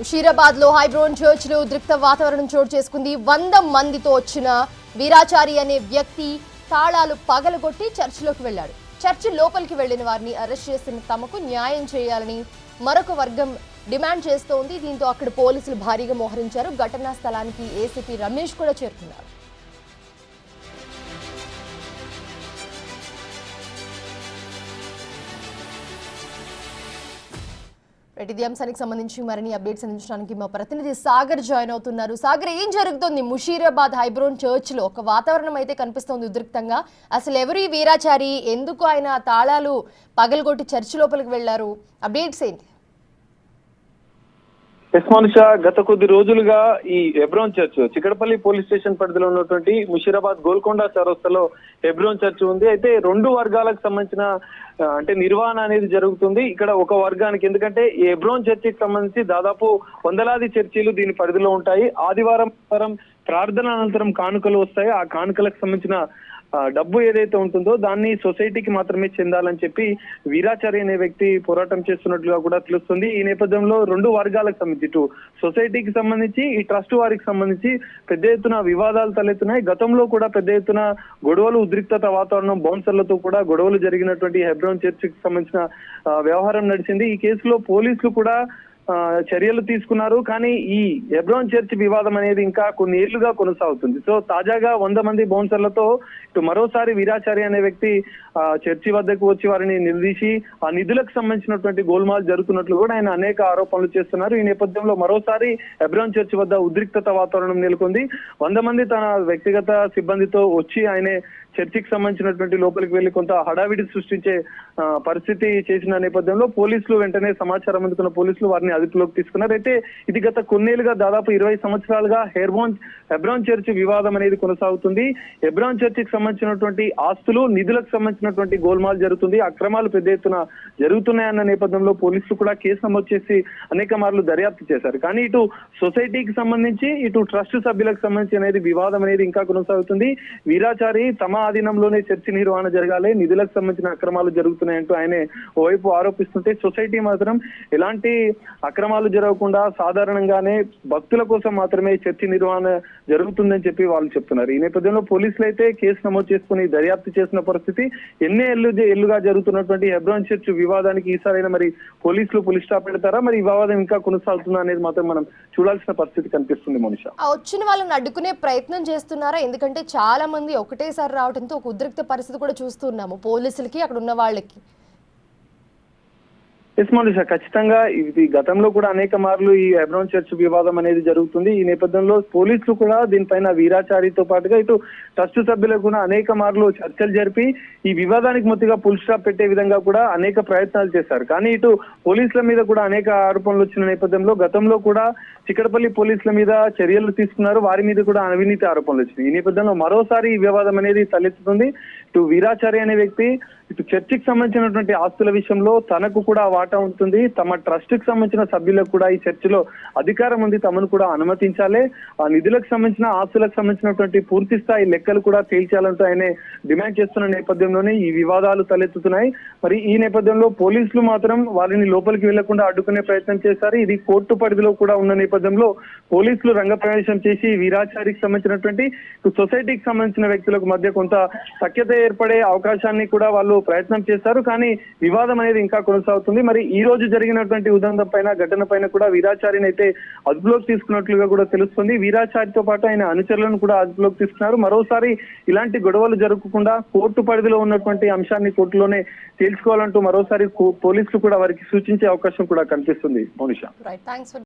ముషీరాబాద్ లో హైబ్రోన్ చర్చ్ లో ఉద్రిక్త వాతావరణం చోటు చేసుకుంది. 100 మందితో వచ్చిన వీరాచారి అనే వ్యక్తి తాళాలు పగలగొట్టి చర్చిలోకి వెళ్లాడు. చర్చి లోపలికి వెళ్లిన వారిని అరెస్ట్ చేసిన తమకు న్యాయం చేయాలని మరొక వర్గం డిమాండ్ చేస్తోంది. దీంతో అక్కడ పోలీసులు భారీగా మోహరించారు. ఘటనా స్థలానికి ఏసీపీ రమేష్ కూడా చేరుకున్నారు. ఇదే అంశానికి సంబంధించి మరిన్ని అప్డేట్స్ అందించడానికి మా ప్రతినిధి సాగర్ జాయిన్ అవుతున్నారు. సాగర్, ఏం జరుగుతుంది ముషీరాబాద్ హైబ్రోన్ చర్చ్ లో? ఒక వాతావరణం అయితే కనిపిస్తోంది ఉద్రిక్తంగా. అసలు ఎవరు ఈ వీరాచారి? ఎందుకు ఆయన తాళాలు పగలగొట్టి చర్చ్ లోపలికి వెళ్లారు? అప్డేట్స్ ఏంటి? మనిషా, గత కొద్ది రోజులుగా ఈ Hebron church Chikkadpally police station పరిధిలో ఉన్నటువంటి ముషీరాబాద్ గోల్కొండ చౌరస్తాలో హెబ్రోన్ చర్చ్ ఉంది. అయితే రెండు వర్గాలకు సంబంధించిన నిర్వహణ అనేది జరుగుతుంది ఇక్కడ ఒక వర్గానికి. ఎందుకంటే ఈ హెబ్రోన్ చర్చికి సంబంధించి దాదాపు వందలాది చర్చీలు దీని పరిధిలో ఉంటాయి. ఆదివారం ప్రార్థన అనంతరం కానుకలు వస్తాయి. ఆ కానుకలకు సంబంధించిన డబ్బు ఏదైతే ఉంటుందో దాన్ని సొసైటీకి మాత్రమే చెందాలని చెప్పి వీరాచారి అనే వ్యక్తి పోరాటం చేస్తున్నట్లుగా కూడా తెలుస్తుంది. ఈ నేపథ్యంలో రెండు వర్గాలకు సంబంధించి, ఇటు సొసైటీకి సంబంధించి ఈ ట్రస్ట్ వారికి సంబంధించి పెద్ద ఎత్తున వివాదాలు తలెత్తున్నాయి. గతంలో కూడా పెద్ద ఎత్తున గొడవలు, ఉద్రిక్తత వాతావరణం, బౌన్సర్లతో కూడా గొడవలు జరిగినటువంటి హెబ్రోన్ చర్చికి సంబంధించిన వ్యవహారం నడిచింది. ఈ కేసులో పోలీసులు కూడా చర్యలు తీసుకున్నారు. కానీ ఈ హెబ్రోన్ చర్చ్ వివాదం అనేది ఇంకా కొన్ని ఏళ్లుగా కొనసాగుతుంది. సో తాజాగా 100 మంది బౌన్సర్లతో ఇటు మరోసారి వీరాచారి అనే వ్యక్తి చర్చి వద్దకు వచ్చి వారిని నిలదీసి ఆ నిధులకు సంబంధించినటువంటి గోల్మాల్ జరుగుతున్నట్లు కూడా ఆయన అనేక ఆరోపణలు చేస్తున్నారు. ఈ నేపథ్యంలో మరోసారి హెబ్రోన్ చర్చ్ వద్ద ఉద్రిక్తత వాతావరణం నెలకొంది. 100 మంది తన వ్యక్తిగత సిబ్బందితో వచ్చి ఆయన చర్చికి సంబంధించినటువంటి లోపలికి వెళ్లి కొంత హడావిడి సృష్టించే పరిస్థితి చేసిన నేపథ్యంలో పోలీసులు వెంటనే సమాచారం అందుకున్న పోలీసులు వారిని అదుపులోకి తీసుకున్నారు. అయితే ఇది గత కొన్నేళ్లుగా దాదాపు 20 సంవత్సరాలుగా హెబ్రోన్ చర్చ్ వివాదం అనేది కొనసాగుతుంది. హెబ్రోన్ చర్చికి సంబంధించినటువంటి ఆస్తులు, నిధులకు సంబంధించినటువంటి గోల్మాల్ జరుగుతుంది. అక్రమాలు పెద్ద ఎత్తున జరుగుతున్నాయన్న నేపథ్యంలో పోలీసులు కూడా కేసు నమోదు చేసి అనేక మార్లు దర్యాప్తు చేశారు. కానీ ఇటు సొసైటీకి సంబంధించి, ఇటు ట్రస్ట్ సభ్యులకు సంబంధించి అనేది వివాదం అనేది ఇంకా కొనసాగుతుంది. వీరాచారి తమ ఆధీనంలోనే చర్చి నిర్వహణ జరగాలి, నిధులకు సంబంధించిన అక్రమాలు జరుగుతున్నాయంటూ ఆయనే ఓవైపు ఆరోపిస్తుంటే, సొసైటీ మాత్రం ఎలాంటి అక్రమాలు జరగకుండా సాధారణంగానే భక్తుల కోసం మాత్రమే చర్చి నిర్వహణ జరుగుతుందని చెప్పి వాళ్ళు చెప్తున్నారు. ఈ నేపథ్యంలో పోలీసులు అయితే కేసు నమోదు చేసుకుని దర్యాప్తు చేసిన పరిస్థితి. ఎన్ని ఏళ్లుగా జరుగుతున్నటువంటి హెబ్రోన్ చర్చ్ వివాదానికి ఈసారైనా మరి పోలీసులు పులి స్టాప్ పెడతారా, మరి ఈ వివాదం ఇంకా కొనసాగుతుందా అనేది మాత్రం మనం చూడాల్సిన పరిస్థితి కనిపిస్తుంది. మనిషా, వచ్చిన వాళ్ళని అడ్డుకునే ప్రయత్నం చేస్తున్నారా? ఎందుకంటే చాలా మంది ఒకటేసారి రావడంతో ఒక ఉద్రిక్త పరిస్థితి కూడా చూస్తున్నాము పోలీసులకి, అక్కడ ఉన్న వాళ్ళకి. మనిషా, ఖచ్చితంగా ఇది గతంలో కూడా అనేక మార్లు ఈ హెబ్రోన్ చర్చ్ వివాదం అనేది జరుగుతుంది. ఈ నేపథ్యంలో పోలీసులు కూడా దీనిపైన వీరాచారితో పాటుగా ఇటు ట్రస్ట్ సభ్యులకు కూడా అనేక మార్లు చర్చలు జరిపి ఈ వివాదానికి మొత్తంగా ఫుల్ స్టాప్ పెట్టే విధంగా కూడా అనేక ప్రయత్నాలు చేశారు. కానీ ఇటు పోలీసుల మీద కూడా అనేక ఆరోపణలు వచ్చిన నేపథ్యంలో గతంలో కూడా చికడపల్లి పోలీసుల మీద చర్యలు తీసుకున్నారు. వారి మీద కూడా అవినీతి ఆరోపణలు వచ్చినాయి. ఈ నేపథ్యంలో మరోసారి ఈ వివాదం అనేది తలెత్తుతుంది. ఇటు వీరాచారి అనే వ్యక్తి ఇటు చర్చికి సంబంధించినటువంటి ఆస్తుల విషయంలో తనకు కూడా వాటా ఉంటుంది. తమ ట్రస్ట్ కి సంబంధించిన సభ్యులకు కూడా ఈ చర్చిలో అధికారం ఉంది, తమను కూడా అనుమతించాలి, ఆ నిధులకు సంబంధించిన ఆస్తులకు సంబంధించినటువంటి పూర్తి స్థాయి లెక్కలు కూడా తేల్చాలంటూ ఆయన డిమాండ్ చేస్తున్న నేపథ్యంలోనే ఈ వివాదాలు తలెత్తుతున్నాయి. మరి ఈ నేపథ్యంలో పోలీసులు మాత్రం వారిని లోపలికి వెళ్లకుండా అడ్డుకునే ప్రయత్నం చేశారు. ఇది కోర్టు పరిధిలో కూడా ఉన్న నేపథ్యంలో పోలీసులు రంగప్రవేశం చేసి వీరాచారికి సంబంధించినటువంటి సొసైటీకి సంబంధించిన వ్యక్తులకు మధ్య కొంత సఖ్యత ఏర్పడే అవకాశాన్ని కూడా వాళ్ళు ప్రయత్నం చేస్తారు. కానీ వివాదం అనేది ఇంకా కొనసాగుతుంది. మరి ఈ రోజు జరిగినటువంటి ఉదంతం పైన, ఘటన పైన కూడా వీరాచారిని అయితే అదుపులోకి తీసుకున్నట్లుగా కూడా తెలుస్తుంది. వీరాచారితో పాటు ఆయన అనుచరులను కూడా అదుపులోకి తీసుకున్నారు. మరోసారి ఇలాంటి గొడవలు జరగకుండా కోర్టు పరిధిలో ఉన్నటువంటి అంశాన్ని కోర్టులోనే తేల్చుకోవాలంటూ మరోసారి పోలీసులు కూడా వారికి సూచించే అవకాశం కూడా కనిపిస్తుంది. మోనిషా.